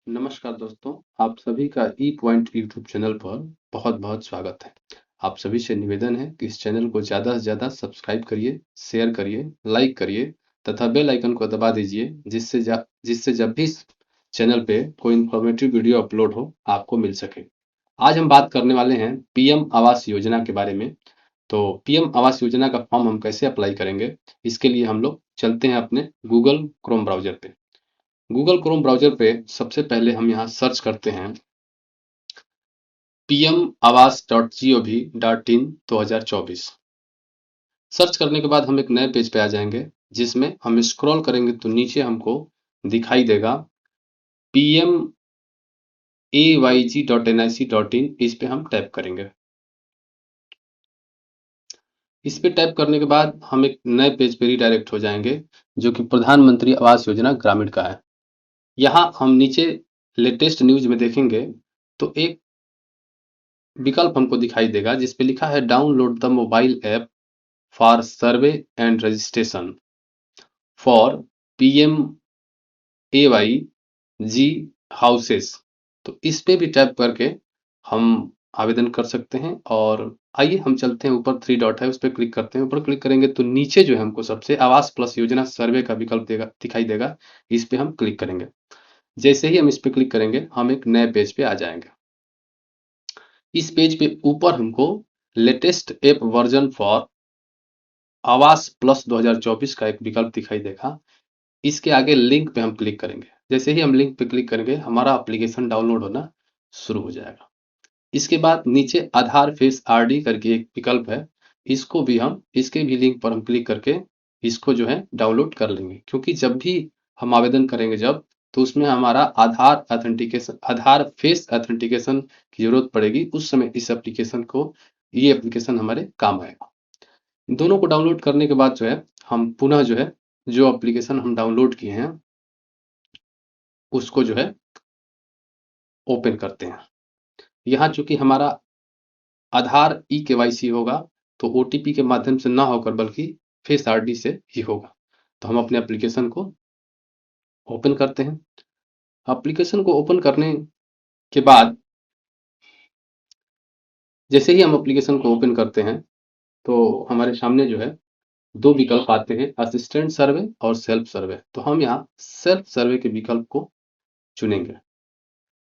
नमस्कार दोस्तों, आप सभी का ई पॉइंट यूट्यूब चैनल पर बहुत-बहुत स्वागत है। आप सभी से निवेदन है कि इस चैनल को ज़्यादा से ज़्यादा सब्सक्राइब करिए, शेयर करिए, लाइक करिए तथा बेल आइकन को दबा दीजिए जिससे जब भी इस चैनल पे कोई इन्फॉर्मेटिव वीडियो अपलोड हो आपको मिल सके। आज हम बात करने वाले हैं पीएम आवास योजना के बारे में। तो पीएम आवास योजना का फॉर्म हम कैसे अप्लाई करेंगे, इसके लिए हम लोग चलते हैं अपने गूगल क्रोम ब्राउज़र पे। गूगल क्रोम ब्राउज़र पे सबसे पहले हम यहाँ सर्च करते हैं pmawas.gov.in 2024। सर्च करने के बाद हम एक नए पेज पे आ जाएंगे जिसमें हम स्क्रॉल करेंगे तो नीचे हमको दिखाई देगा pmayg.nic.in। इस पे हम टैप करेंगे। इस पे टैप करने के बाद हम एक नए पेज पे रिडायरेक्ट हो जाएंगे जो कि प्रधानमंत्री आवास योजना ग्रामीण का है। यहाँ हम नीचे लेटेस्ट न्यूज में देखेंगे तो एक विकल्प हमको दिखाई देगा जिस पे लिखा है download the mobile app for survey and registration for PMAY G houses. तो इस पे भी टैप करके हम आवेदन कर सकते हैं। और आइए हम चलते हैं, ऊपर थ्री डॉट है उस पर क्लिक करते हैं। ऊपर क्लिक करेंगे तो नीचे जो है हमको सबसे आवास प्लस योजना सर्वे का विकल्प दिखाई देगा। इस पे हम क्लिक करेंगे। जैसे ही हम इस पे क्लिक करेंगे हम एक नए पेज पे आ जाएंगे। इस पेज पे ऊपर हमको लेटेस्ट ऐप वर्जन फॉर आवास प्लस 2024 का एक विकल्प दिखाई देगा। इसके आगे लिंक पे हम क्लिक करेंगे। जैसे ही हम लिंक पे क्लिक करेंगे हमारा एप्लीकेशन डाउनलोड होना शुरू हो जाएगा। इसके बाद नीचे आधार फेस आरडी करके एक विकल्प है, इसको भी हम इसके भी लिंक पर हम क्लिक करके इसको जो है डाउनलोड कर लेंगे। क्योंकि जब भी हम आवेदन करेंगे तो उसमें हमारा आधार फेस ऑथेंटिकेशन की जरूरत पड़ेगी। उस समय इस एप्लीकेशन को ये एप्लीकेशन हमारे काम आएगा। दोनों को डाउनलोड करने के बाद जो है हम पुनः जो है जो एप्लीकेशन हम डाउनलोड किए हैं उसको जो है ओपन करते हैं। यहाँ चूंकि हमारा आधार ई केवाईसी होगा तो ओटीपी के माध्यम से ना होकर बल्कि फेस आरडी से ही होगा। तो हम अपने एप्लीकेशन को ओपन करते हैं। एप्लीकेशन को ओपन करने के बाद जैसे ही हम एप्लीकेशन को ओपन करते हैं तो हमारे सामने जो है दो विकल्प आते हैं, असिस्टेंट सर्वे और सेल्फ सर्वे। तो हम यहाँ सेल्फ सर्वे के विकल्प को चुनेंगे।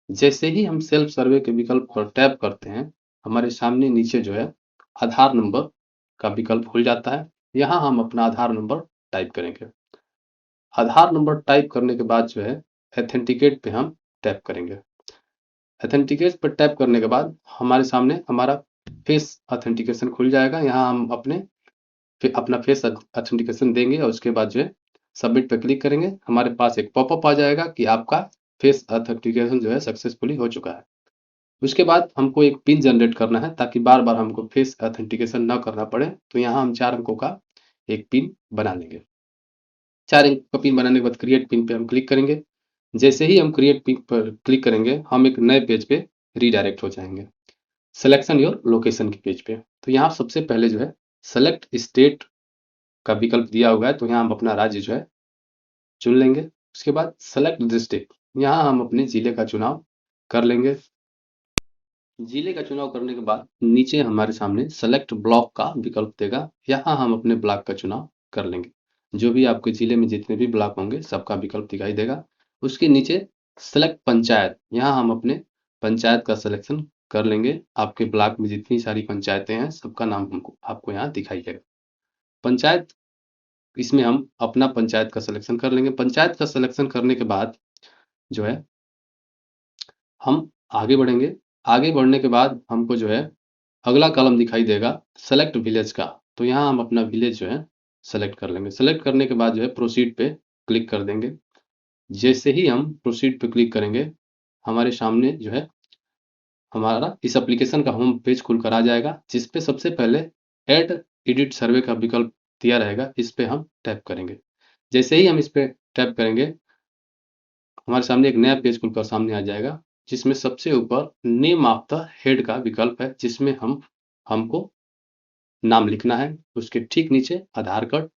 जैसे ही हम सेल्फ सर्वे के विकल्प पर टैप करते हैं हमारे सामने नीचे जो है आधार नंबर का विकल्प खुल जाता है। यहाँ हम अपना आधार नंबर टाइप करेंगे। आधार नंबर टाइप करने के बाद जो है ऑथेंटिकेट पे हम टैप करेंगे। ऑथेंटिकेट पर टैप करने के बाद हमारे सामने हमारा फेस ऑथेंटिकेशन खुल जाएगा। यहाँ हम अपना फेस ऑथेंटिकेशन देंगे और उसके बाद जो है सबमिट पे क्लिक करेंगे। हमारे पास एक पॉपअप आ जाएगा कि आपका फेस ऑथेंटिकेशन जो है सक्सेसफुली हो चुका है। उसके बाद हमको एक पिन जनरेट करना है ताकि बार बार हमको फेस ऑथेंटिकेशन ना करना पड़े। तो यहाँ हम 4 अंकों का एक पिन बना लेंगे। 4 अंक का पिन बनाने के बाद क्रिएट पिन पे हम क्लिक करेंगे। जैसे ही हम क्रिएट पिन पर क्लिक करेंगे हम एक नए पेज पे रीडायरेक्ट हो जाएंगे, सिलेक्शन योर लोकेशन के पेज पे। तो यहाँ सबसे पहले जो है सेलेक्ट स्टेट का विकल्प दिया हुआ है तो यहाँ हम अपना राज्य जो है चुन लेंगे। उसके बाद सेलेक्ट डिस्ट्रिक्ट, यहाँ हम अपने जिले का चुनाव कर लेंगे। जिले का चुनाव करने के बाद नीचे हमारे सामने सेलेक्ट ब्लॉक का विकल्प देगा। यहाँ हम अपने ब्लॉक का चुनाव कर लेंगे। जो भी आपके जिले में जितने भी ब्लॉक होंगे सबका विकल्प दिखाई देगा। उसके नीचे सेलेक्ट पंचायत, यहाँ हम अपने पंचायत का सिलेक्शन कर लेंगे। आपके ब्लॉक में जितनी सारी पंचायतें हैं सबका नाम हमको आपको यहाँ दिखाई देगा। पंचायत, इसमें हम अपना पंचायत का सिलेक्शन कर लेंगे। पंचायत का सिलेक्शन करने के बाद जो है हम आगे बढ़ेंगे। आगे बढ़ने के बाद हमको जो है अगला कॉलम दिखाई देगा सेलेक्ट विलेज का। तो यहाँ हम अपना विलेज जो है सेलेक्ट कर लेंगे। सेलेक्ट करने के बाद जो है प्रोसीड पे क्लिक कर देंगे। जैसे ही हम प्रोसीड पे क्लिक करेंगे हमारे सामने जो है हमारा इस एप्लीकेशन का होम पेज खुलकर आ जाएगा जिस पे सबसे पहले ऐड एडिट सर्वे का विकल्प दिया रहेगा। इस पे हम टैप करेंगे। जैसे ही हम इस पे टैप करेंगे हमारे सामने एक नया पेज खुलकर सामने आ जाएगा जिसमें सबसे ऊपर नेम ऑफ द हेड का विकल्प है जिसमें हमको नाम लिखना है। उसके ठीक नीचे आधार कार्ड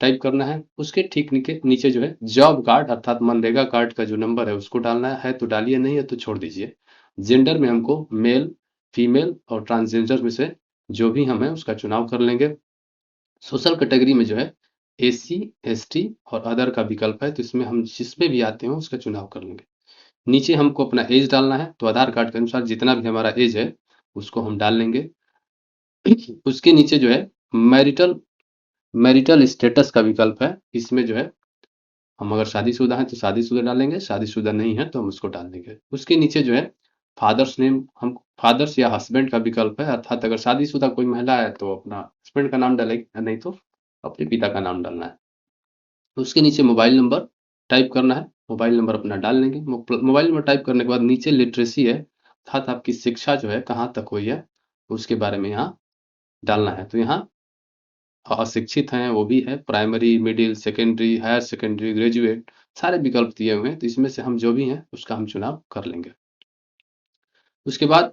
टाइप करना है। उसके ठीक नीचे नीचे जो है जॉब कार्ड अर्थात मनरेगा कार्ड का जो नंबर है उसको डालना है तो डालिए, नहीं है तो छोड़ दीजिए। जेंडर में हमको मेल, फीमेल और ट्रांसजेंडर में से जो भी हम है उसका चुनाव कर लेंगे। सोशल कैटेगरी में जो है एसी, एसटी और अदर का विकल्प है, तो इसमें हम जिसमें भी आते हो उसका चुनाव कर लेंगे। नीचे हमको अपना एज डालना है, तो आधार कार्ड के अनुसार जितना भी हमारा एज है उसको हम डाल लेंगे। उसके नीचे जो है मैरिटल मैरिटल स्टेटस का विकल्प है, इसमें जो है हम अगर शादीशुदा हैं तो शादीशुदा डालेंगे, शादीशुदा नहीं है तो हम उसको डाल देंगे। उसके नीचे जो है फादर्स नेम, हम फादर्स या हस्बैंड का विकल्प है, अर्थात अगर शादीशुदा कोई महिला है तो अपना हस्बैंड का नाम डालेगी, नहीं तो अपने पिता का नाम डालना है। उसके नीचे मोबाइल नंबर टाइप करना है, मोबाइल नंबर अपना डाल लेंगे। मोबाइल नंबर टाइप करने के बाद नीचे लिटरेसी है, अर्थात आपकी शिक्षा जो है कहाँ तक हुई है उसके बारे में यहाँ डालना है। तो यहाँ अशिक्षित हैं वो भी है, primary, middle, secondary, higher secondary, graduate, सारे विकल्प दिए हुए हैं, तो इसमें से हम जो भी हैं उसका हम चुनाव कर लेंगे। उसके बाद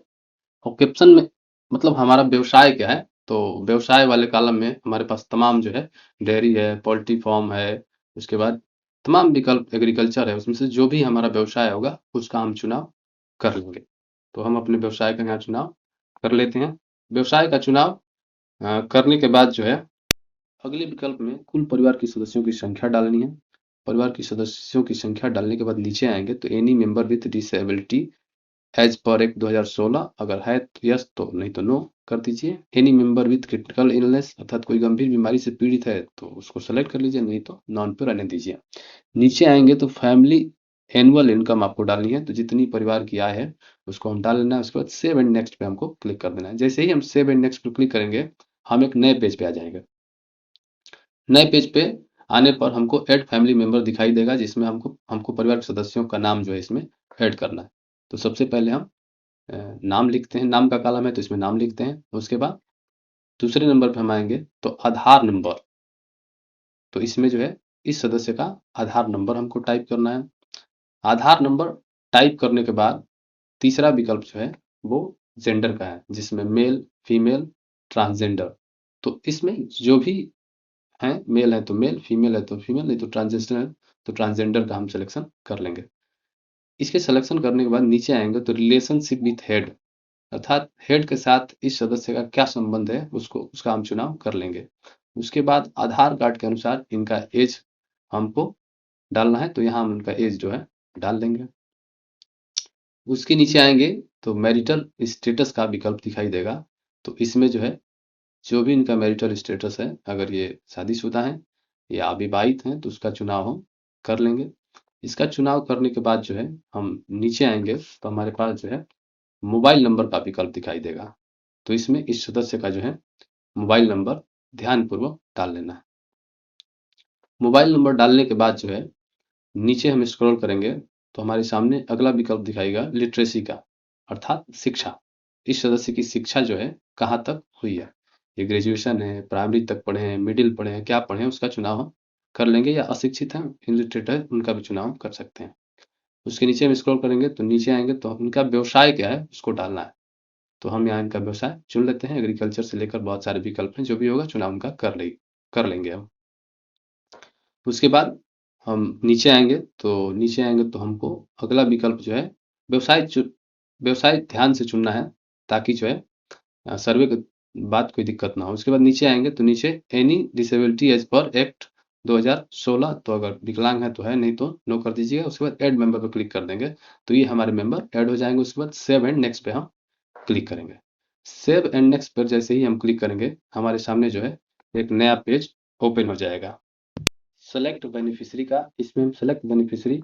ऑक्यूपेशन में मतलब हमारा व्यवसाय क्या है, तो व्यवसाय वाले कॉलम में हमारे पास तमाम जो है डेयरी है, पोल्ट्री फार्म है, उसके बाद तमाम विकल्प एग्रीकल्चर है, उसमें से जो भी हमारा व्यवसाय होगा उसका हम चुनाव कर लेंगे। तो हम अपने व्यवसाय का यहाँ चुनाव कर लेते हैं। व्यवसाय का चुनाव करने के बाद जो है अगले विकल्प में कुल परिवार के सदस्यों की संख्या डालनी है। परिवार के सदस्यों की संख्या डालने के बाद नीचे आएंगे तो any member with disability as per act 2016 अगर है तो यस, तो नहीं तो नो कर दीजिए। Any member with critical illness अर्थात कोई गंभीर बीमारी से पीड़ित है तो उसको सेलेक्ट कर लीजिए, नहीं तो नॉन पे रहने दीजिए। नीचे आएंगे तो फैमिली एनुअल इनकम आपको डालनी है, तो जितनी परिवार की आय है उसको हम डाल लेना है। उसके बाद सेव एंड नेक्स्ट पे हमको क्लिक कर देना है। जैसे ही हम सेव एंड नेक्स्ट पे क्लिक करेंगे हम एक नए पेज पे आ जाएंगे। नए पेज पे आने पर हमको ऐड फैमिली मेंबर दिखाई देगा, जिसमें हमको हमको परिवार के सदस्यों का नाम जो है इसमें ऐड करना है। तो सबसे पहले हम नाम लिखते हैं, नाम का कॉलम है तो इसमें नाम लिखते हैं। उसके बाद दूसरे नंबर पे हम आएंगे तो आधार नंबर, तो इसमें जो है इस सदस्य का आधार नंबर हमको टाइप करना है। आधार नंबर टाइप करने के बाद तीसरा विकल्प जो है वो जेंडर का है, जिसमें मेल, फीमेल, ट्रांसजेंडर। तो इसमें जो भी हैं, मेल है तो मेल, फीमेल है तो फीमेल, नहीं तो ट्रांसजेंडर है तो ट्रांसजेंडर का हम सिलेक्शन कर लेंगे। इसके सिलेक्शन करने के बाद नीचे आएंगे तो रिलेशनशिप विथ हेड, अर्थात हेड के साथ इस सदस्य का क्या संबंध है उसको उसका हम चुनाव कर लेंगे। उसके बाद आधार कार्ड के अनुसार इनका एज हमको डालना है, तो यहाँ हम उनका एज जो है डाल देंगे। उसके नीचे आएंगे तो मैरिटल स्टेटस का विकल्प दिखाई देगा, तो इसमें जो है जो भी इनका मैरिटल स्टेटस है, अगर ये शादीशुदा हैं या अविवाहित हैं तो उसका चुनाव हम कर लेंगे। इसका चुनाव करने के बाद जो है हम नीचे आएंगे तो हमारे पास जो है मोबाइल नंबर का विकल्प दिखाई देगा, तो इसमें इस सदस्य का जो है मोबाइल नंबर ध्यानपूर्वक डाल लेना है। मोबाइल नंबर डालने के बाद जो है नीचे हम स्क्रॉल करेंगे तो हमारे सामने अगला विकल्प दिखाएगा लिटरेसी का, अर्थात शिक्षा। इस सदस्य की शिक्षा जो है कहाँ तक हुई है, ये ग्रेजुएशन है, प्राइमरी तक पढ़े हैं, मिडिल पढ़े हैं, क्या पढ़े हैं उसका चुनाव हम कर लेंगे, या अशिक्षित हैं, इलिटरेट है, उनका भी चुनाव कर सकते हैं। उसके नीचे हम स्क्रॉल करेंगे तो नीचे आएंगे तो उनका व्यवसाय क्या है उसको डालना है, तो हम यहाँ इनका व्यवसाय चुन लेते हैं। एग्रीकल्चर से लेकर बहुत सारे विकल्प हैं, जो भी होगा चुनाव उनका कर लेंगे हम। उसके बाद हम नीचे आएंगे तो हमको अगला विकल्प जो है व्यवसाय ध्यान से चुनना है, ताकि जो है सर्वे के बाद कोई दिक्कत ना हो। उसके बाद नीचे आएंगे तो नीचे any disability as per act 2016, तो अगर विकलांग है तो है, नहीं तो नो कर दीजिएगा। उसके बाद ऐड मेंबर पर क्लिक कर देंगे तो ये हमारे मेंबर ऐड हो जाएंगे। उसके बाद सेव एंड नेक्स्ट पे हम क्लिक करेंगे। सेव एंड नेक्स्ट पर जैसे ही हम क्लिक करेंगे हमारे सामने जो है एक नया पेज ओपन हो जाएगा। सेलेक्ट बेनिफिशियरी का, इसमें हम सेलेक्ट बेनिफिशियरी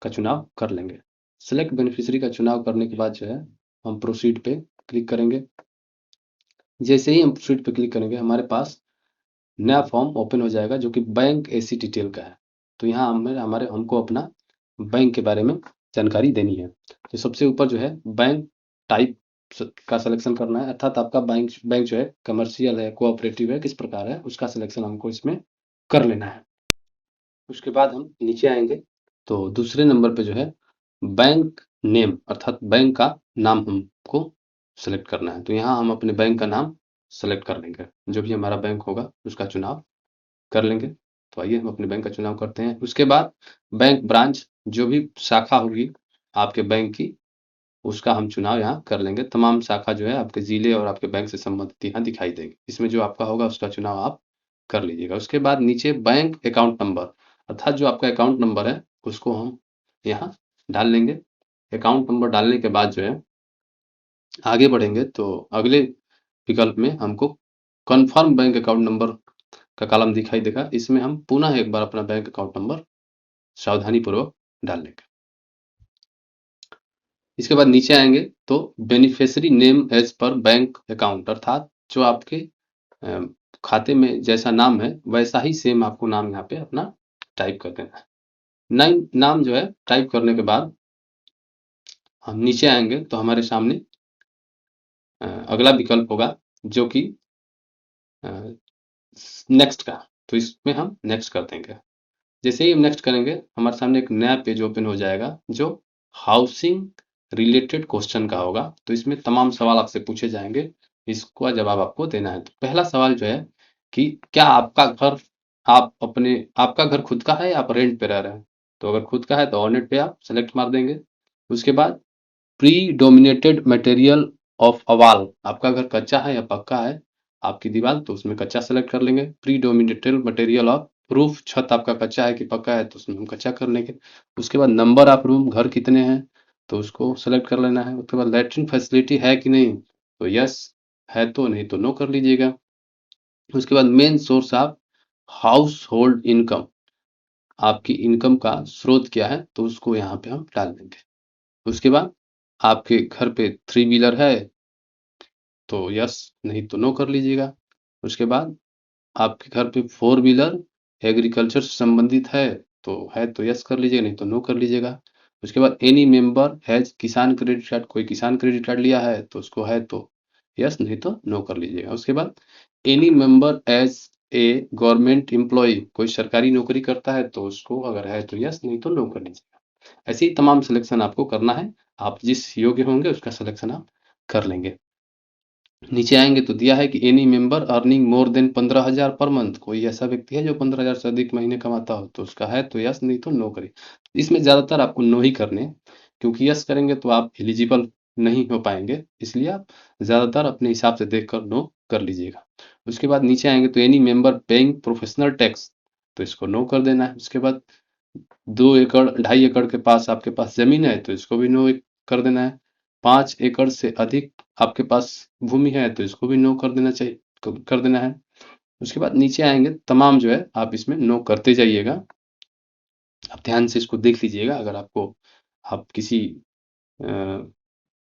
का चुनाव कर लेंगे। सेलेक्ट बेनिफिशियरी का चुनाव करने के बाद जो है हम प्रोसीड पे क्लिक करेंगे। जैसे ही हम प्रोसीड पे क्लिक करेंगे हमारे पास नया फॉर्म ओपन हो जाएगा, जो कि बैंक एसी डिटेल का है। तो यहाँ हमारे हमको अपना बैंक के बारे में जानकारी देनी है। तो सबसे ऊपर जो है बैंक टाइप का सिलेक्शन करना है, अर्थात आपका बैंक बैंक जो है कमर्शियल है, कोऑपरेटिव है, किस प्रकार है उसका सिलेक्शन हमको इसमें कर लेना है। उसके बाद हम नीचे आएंगे तो दूसरे नंबर पे जो है बैंक नेम अर्थात बैंक का नाम हमको सेलेक्ट करना है, तो यहाँ हम अपने बैंक का नाम सेलेक्ट कर लेंगे। जो भी हमारा बैंक होगा उसका चुनाव कर लेंगे। तो आइए हम अपने बैंक का चुनाव करते हैं। उसके बाद बैंक ब्रांच, जो भी शाखा होगी आपके बैंक की, उसका हम चुनाव यहाँ कर लेंगे। तमाम शाखा जो है आपके ज़िले और आपके बैंक से संबंधित यहाँ दिखाई देंगी। इसमें जो आपका होगा उसका चुनाव आप कर लीजिएगा। उसके बाद नीचे बैंक अकाउंट नंबर, अर्थात जो आपका अकाउंट नंबर है उसको हम यहाँ डाल लेंगे। अकाउंट नंबर डालने के बाद जो है आगे बढ़ेंगे तो अगले विकल्प में हमको कन्फर्म बैंक अकाउंट नंबर का कॉलम दिखाई देगा। इसमें हम पुनः एक बार अपना बैंक अकाउंट नंबर सावधानी पूर्वक डाल लेंगे। इसके बाद नीचे आएंगे तो beneficiary name as per bank account, अर्थात जो आपके अ, खाते में जैसा नाम है वैसा ही सेम आपको नाम यहाँ पे अपना टाइप कर देना है। नाम जो है टाइप करने के बाद हम नीचे आएंगे तो हमारे सामने अगला विकल्प होगा जो कि नेक्स्ट का। तो इसमें हम नेक्स्ट कर देंगे। जैसे ही हम नेक्स्ट करेंगे हमारे सामने एक नया पेज ओपन हो जाएगा जो हाउसिंग रिलेटेड क्वेश्चन का होगा। तो इसमें तमाम सवाल आपसे पूछे जाएंगे, इसका जवाब आपको देना है। तो पहला सवाल जो है कि क्या आपका घर खुद का है या आप रेंट पे रह रहे हैं? तो अगर खुद का है तो ऑन इट पे आप सेलेक्ट मार देंगे। उसके बाद predominated material of a wall, आपका घर कच्चा है या पक्का है आपकी दीवार, तो उसमें कच्चा सेलेक्ट कर लेंगे। प्रीडोमिनेटेड मटेरियल ऑफ रूफ, छत आपका कच्चा है कि पक्का है, तो उसमें हम कच्चा कर लेंगे। उसके बाद नंबर ऑफ रूम, घर कितने हैं, तो उसको सेलेक्ट कर लेना है। उसके बाद लैट्रिन फैसिलिटी है कि नहीं, तो यस है तो, नहीं तो नो कर लीजिएगा। उसके बाद main source of house hold income, आपकी इनकम का स्रोत क्या है, तो उसको यहाँ पे हम डाल देंगे। उसके बाद आपके घर पे थ्री व्हीलर है तो यस, नहीं तो नो कर लीजिएगा। उसके बाद आपके घर पे फोर व्हीलर एग्रीकल्चर से संबंधित है तो यस कर लीजिएगा, नहीं तो नो कर लीजिएगा। उसके बाद एनी मेंबर हैज किसान क्रेडिट कार्ड, कोई किसान क्रेडिट कार्ड लिया है तो उसको है तो यस, नहीं तो नो कर लीजिएगा। उसके बाद any member as a government employ, कोई सरकारी नौकरी करता है तो उसको अगर है तो यस, नहीं तो नो कर लीजिएगा। ऐसे ही तमाम सिलेक्शन आपको करना है। आप जिस योग्य होंगे उसका सिलेक्शन आप कर लेंगे। नीचे आएंगे तो दिया है कि any member earning more than 15,000 per month, कोई ऐसा व्यक्ति है जो 15,000 से अधिक महीने कमाता हो, तो उसका है तो यस, नहीं तो नो करिए। इसमें ज्यादातर आपको नो ही करने हैं, क्योंकि यस करेंगे तो आप एलिजिबल नहीं हो पाएंगे, इसलिए आप ज्यादातर अपने हिसाब से देखकर नो कर लीजिएगा। उसके बाद नीचे आएंगे तो any member paying professional tax, तो इसको नो कर देना है। उसके बाद 2 एकड़ 2.5 एकड़ के पास आपके पास जमीन है तो इसको भी नो कर देना है। 5 एकड़ से अधिक आपके पास भूमि है तो इसको भी नो कर देना चाहिए, कर देना है। उसके बाद नीचे आएंगे, तमाम जो है आप इसमें नो करते जाइएगा। आप ध्यान से इसको देख लीजिएगा। अगर आप किसी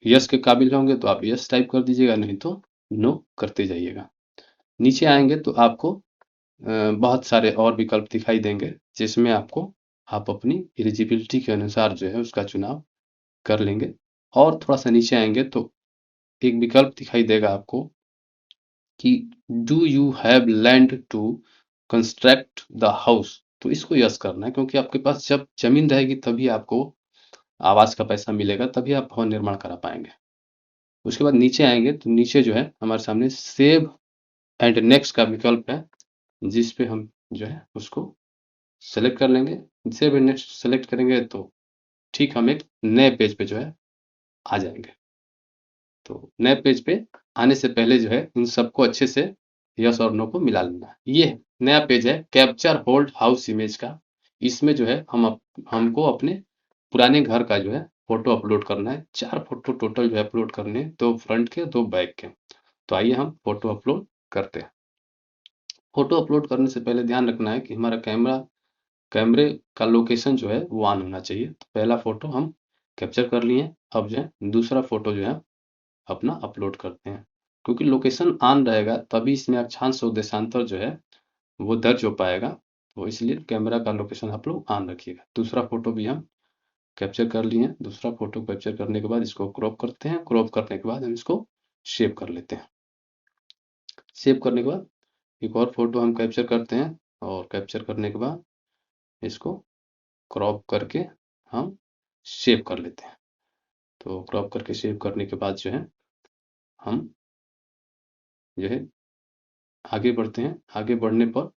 यस के काबिल होंगे तो आप यस टाइप कर दीजिएगा, नहीं तो नो करते जाइएगा। नीचे आएंगे तो आपको बहुत सारे और विकल्प दिखाई देंगे, जिसमें आप अपनी एलिजिबिलिटी के अनुसार जो है उसका चुनाव कर लेंगे। और थोड़ा सा नीचे आएंगे तो एक विकल्प दिखाई देगा आपको कि do you have land to construct the house, तो इसको यस करना है, क्योंकि आपके पास जब जमीन रहेगी तभी आपको आवास का पैसा मिलेगा, तभी आप भवन निर्माण करा पाएंगे। उसके बाद नीचे आएंगे तो नीचे जो है हमारे सामने सेव एंड नेक्स्ट का विकल्प है, जिस पे हम जो है उसको सेलेक्ट कर लेंगे। सेव एंड नेक्स्ट सेलेक्ट करेंगे तो ठीक हम एक नए पेज पे जो है आ जाएंगे। तो नए पेज पे आने से पहले जो है इन सबको अच्छे से यस और नो को मिला लेना। ये नया पेज है कैप्चर होल्ड हाउस इमेज का। इसमें जो है हमको अपने पुराने घर का जो है फोटो अपलोड करना है। 4 फोटो टोटल जो है अपलोड करने हैं, 2 फ्रंट के 2 बैक के। तो आइए हम फोटो अपलोड करते हैं। फोटो अपलोड करने से पहले ध्यान रखना है कि हमारा कैमरे का लोकेशन जो है वो ऑन होना चाहिए। तो पहला फोटो हम कैप्चर कर लिए। अब जो है दूसरा फोटो जो है अपना अपलोड करते हैं, क्योंकि लोकेशन ऑन रहेगा तभी इसमें अक्षांश और देशांतर जो है वो दर्ज हो पाएगा। तो इसलिए कैमरा का लोकेशन आप लोग ऑन रखिएगा। दूसरा फोटो भी हम कैप्चर कर लिए हैं। दूसरा फोटो कैप्चर करने के बाद इसको क्रॉप करते हैं। क्रॉप करने के बाद हम इसको सेव कर लेते हैं। सेव करने के बाद एक और फोटो हम कैप्चर करते हैं, और कैप्चर करने के बाद इसको क्रॉप करके हम सेव कर लेते हैं। तो क्रॉप करके सेव करने के बाद जो है हम जो है आगे बढ़ते हैं। आगे बढ़ने पर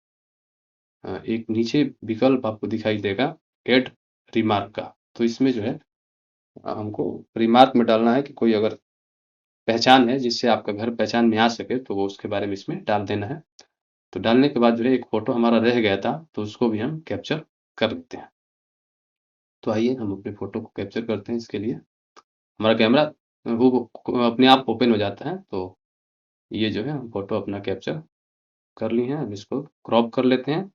एक नीचे विकल्प आपको दिखाई देगा ऐड रिमार्क का। तो इसमें जो है हमको रिमार्क में डालना है कि कोई अगर पहचान है जिससे आपका घर पहचान में आ सके, तो वो उसके बारे में इसमें डाल देना है। तो डालने के बाद जो है एक फ़ोटो हमारा रह गया था, तो उसको भी हम कैप्चर कर लेते हैं। तो आइए हम अपने फ़ोटो को कैप्चर करते हैं। इसके लिए हमारा कैमरा वो अपने आप ओपन हो जाता है। तो ये जो है हम फ़ोटो अपना कैप्चर कर लिए हैं। अब इसको क्रॉप कर लेते हैं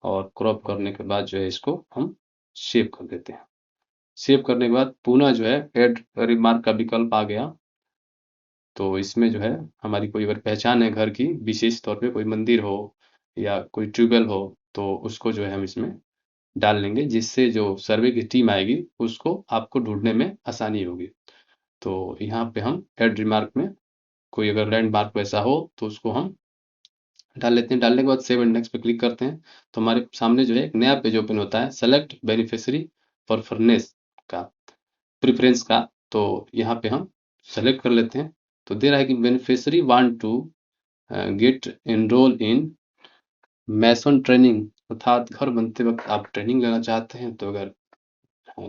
और क्रॉप करने के बाद जो है इसको हम सेव कर देते हैं। सेव करने के बाद पुनः जो है ऐड रिमार्क का विकल्प आ गया। तो इसमें जो है हमारी कोई अगर पहचान है घर की, विशेष तौर पे कोई मंदिर हो या कोई ट्यूबवेल हो, तो उसको जो है हम इसमें डाल लेंगे, जिससे जो सर्वे की टीम आएगी उसको आपको ढूंढने में आसानी होगी। तो यहाँ पे हम ऐड रिमार्क में कोई अगर लैंडमार्क वैसा हो तो उसको हम डाल लेते हैं। डालने के बाद सेव एंड नेक्स्ट पे क्लिक करते हैं, तो हमारे सामने जो है एक नया पेज ओपन होता है, सेलेक्ट बेनिफिशियरी प्रेफरेंस का, प्रेफरेंस का। तो यहाँ पे हम सेलेक्ट कर लेते हैं। तो दे रहा है कि beneficiary want to get enrol in mason training, अर्थात घर बनते वक्त आप ट्रेनिंग लेना चाहते हैं। तो अगर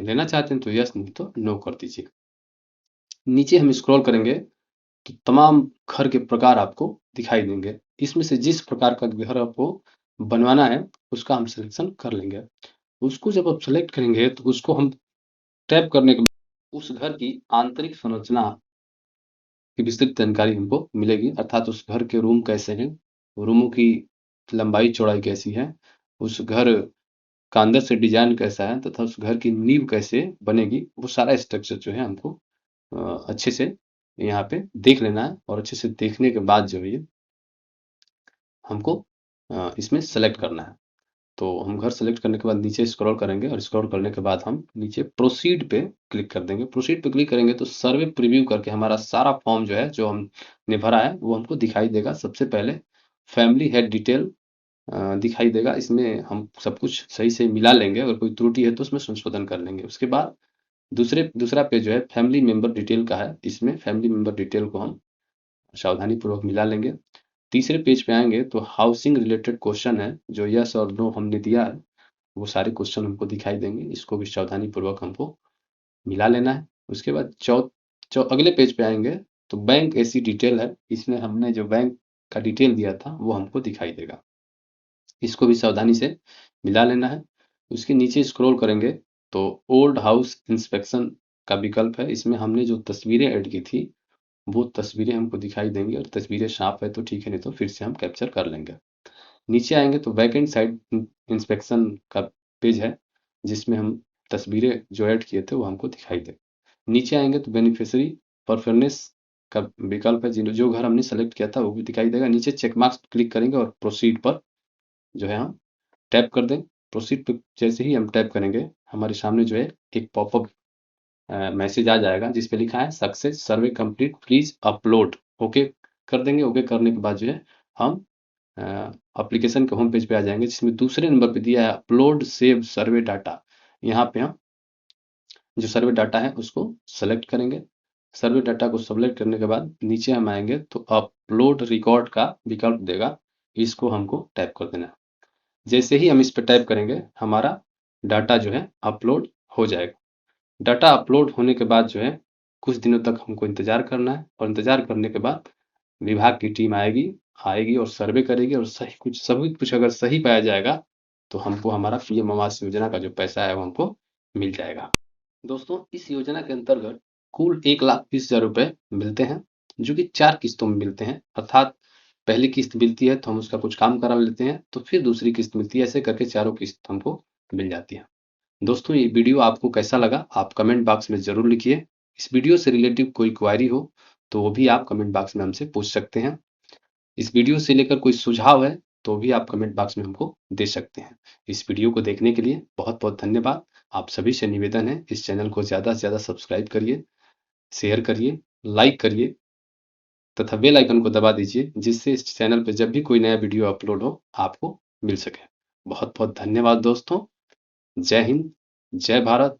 लेना चाहते हैं तो यस, नहीं तो नो कर दीजिए। नीचे हम स्क्रॉल करेंगे तो तमाम घर के प्रकार आपको दिखाई देंगे। इसमें से जिस प्रकार का घर आपको बनवाना है उसका हम सिलेक्शन कर लेंगे। उसको जब आप सेलेक्ट करेंगे तो उसको हम टैप करने के बाद उस घर की आंतरिक संरचना की विस्तृत जानकारी हमको मिलेगी, अर्थात उस घर के रूम कैसे हैं, रूमों की लंबाई चौड़ाई कैसी है, उस घर का अंदर से डिजाइन कैसा है, तथा उस घर की नींव कैसे बनेगी। वो सारा स्ट्रक्चर जो है हमको अच्छे से यहाँ पे देख लेना है। और अच्छे से देखने के बाद जो है ये हमको इसमें सेलेक्ट करना है। तो हम घर सेलेक्ट करने के बाद नीचे स्क्रॉल करेंगे और स्क्रॉल करने के बाद हम नीचे प्रोसीड पे क्लिक कर देंगे। प्रोसीड पे क्लिक करेंगे तो सर्वे प्रीव्यू करके हमारा सारा फॉर्म जो है जो हमने भरा है वो हमको दिखाई देगा। सबसे पहले फैमिली हेड डिटेल दिखाई देगा। इसमें हम सब कुछ सही से मिला लेंगे, अगर कोई त्रुटि है तो उसमें संशोधन कर लेंगे। उसके बाद दूसरा पेज जो है फैमिली मेंबर डिटेल का है। इसमें फैमिली मेंबर डिटेल को हम सावधानी पूर्वक मिला लेंगे। तीसरे पेज पे आएंगे तो हाउसिंग रिलेटेड क्वेश्चन है, जो यस और नो हमने दिया है वो सारे क्वेश्चन हमको दिखाई देंगे। इसको भी सावधानी पूर्वक हमको मिला लेना है। उसके बाद अगले पेज पे आएंगे तो बैंक ऐसी डिटेल है, इसमें हमने जो बैंक का डिटेल दिया था वो हमको दिखाई देगा। इसको भी सावधानी से मिला लेना है। उसके नीचे स्क्रॉल करेंगे तो ओल्ड हाउस इंस्पेक्शन का विकल्प है। इसमें हमने जो तस्वीरें ऐड की थी वो तस्वीरें हमको दिखाई देंगी, और तस्वीरें साफ है तो ठीक है, नहीं तो फिर से हम कैप्चर कर लेंगे। नीचे आएंगे तो बैक एंड साइड इंस्पेक्शन का पेज है, जिसमें हम तस्वीरें जो ऐड किए थे वो हमको दिखाई दे। नीचे आएंगे तो बेनिफिशियरी परफॉर्मेंस का विकल्प है, जो घर हमने सेलेक्ट किया था वो भी दिखाई देगा। नीचे चेक मार्क्स क्लिक करेंगे और प्रोसीड पर जो है हम टैप कर दें। प्रोसीड पर जैसे ही हम टैप करेंगे हमारे सामने जो है एक पॉपअप मैसेज आ जाएगा जिस पे लिखा है success survey complete please upload. Okay कर देंगे। ओके करने के बाद जो है हम एप्लीकेशन के होम पेज पे आ जाएंगे, जिसमें दूसरे नंबर पे दिया है अपलोड सेव सर्वे डाटा। यहाँ पे हम जो सर्वे डाटा है उसको सेलेक्ट करेंगे। सर्वे डाटा को सेलेक्ट करने के बाद नीचे हम आएंगे तो अपलोड रिकॉर्ड का विकल्प देगा, इसको हमको टाइप कर देना है। जैसे ही हम इस पे टाइप करेंगे हमारा डाटा जो है अपलोड हो जाएगा। डाटा अपलोड होने के बाद जो है कुछ दिनों तक हमको इंतजार करना है, और इंतजार करने के बाद विभाग की टीम आएगी और सर्वे करेगी, और सभी कुछ अगर सही पाया जाएगा तो हमको हमारा पीएम आवास योजना का जो पैसा है वो हमको मिल जाएगा। दोस्तों, इस योजना के अंतर्गत कुल 1,20,000 रुपए मिलते हैं, जो कि 4 किस्तों में मिलते हैं। अर्थात पहली किस्त मिलती है तो हम उसका कुछ काम करा लेते हैं, तो फिर दूसरी किस्त मिलती है, ऐसे करके चारों किस्त हमको मिल जाती है। दोस्तों, ये वीडियो आपको कैसा लगा आप कमेंट बॉक्स में ज़रूर लिखिए। इस वीडियो से रिलेटिव कोई क्वेरी हो तो वो भी आप कमेंट बॉक्स में हमसे पूछ सकते हैं। इस वीडियो से लेकर कोई सुझाव है तो भी आप कमेंट बॉक्स में हमको दे सकते हैं। इस वीडियो को देखने के लिए बहुत बहुत धन्यवाद। आप सभी से निवेदन है इस चैनल को ज़्यादा से ज़्यादा सब्सक्राइब करिए, शेयर करिए, लाइक करिए तथा बेल आइकन को दबा दीजिए, जिससे इस चैनल पर जब भी कोई नया वीडियो अपलोड हो आपको मिल सके। बहुत बहुत धन्यवाद दोस्तों। जय हिंद, जय भारत।